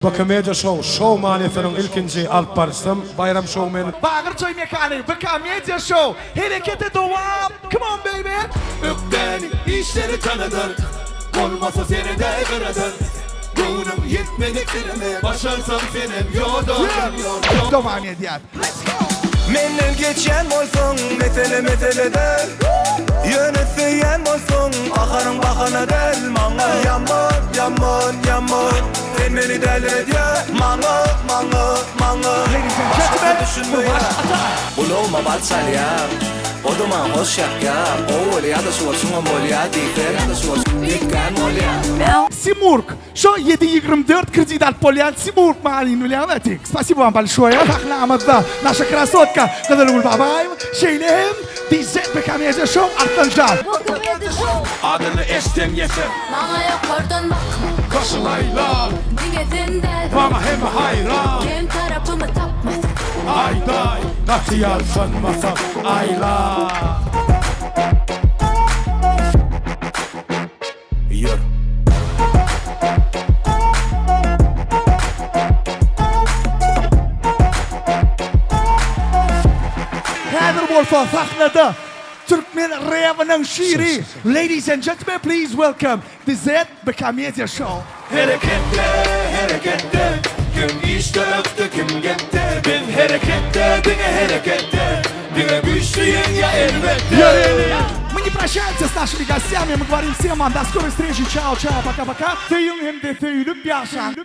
Bakamedia Show manifesinin ilkinci alt parçası Bayram Showman. Bağırçoy mekaniği, Bakamedia Show. Harekete devam. Come on baby. Öpten işleri kanadır. Olmasa seni de kıradır. Ruhum yetmediklerini başarsam senin yoldan yoldan. Devam ediyor. Menden geçen olsun mesele der. Yönetmeyen olsun akarın bakana der. Manga yaman sen beni delirtiyor. Manga düşünme ya. Buloma batsal ya. O zaman hoş yap ya. O ya da şu olsun ya. Diferent şu olsun. Dikkat ya. Simurg, что 7:24 кандидат Полян Симург Марин Ульянович. Спасибо вам большое. Рахматда наша красотка Гадалгуль Бабаева. Şeylem Dizet Bakamedia Show Artlancar. Bakamedia Show. Adını eştem yeter. Bana yok oradan bakma. Kaşılayla Dinledin de. bana hem hayran. Kim tarafımı tapmadı. Ayday katıyal sanmasam ayla. Yürü. Kadir Wolfa sahnede Türkmen Revan'ın şiiri. Ladies and gentlemen, please welcome Dizet Bakamedia Show. Harekette kim iş tarafta kim gitti. Ben harekette Dine güçlüyüm ya elbette. Мы не прощаемся с нашими гостями, мы говорим всем вам до скорой встречи, чао, пока-пока. Ты им, ты любяшан.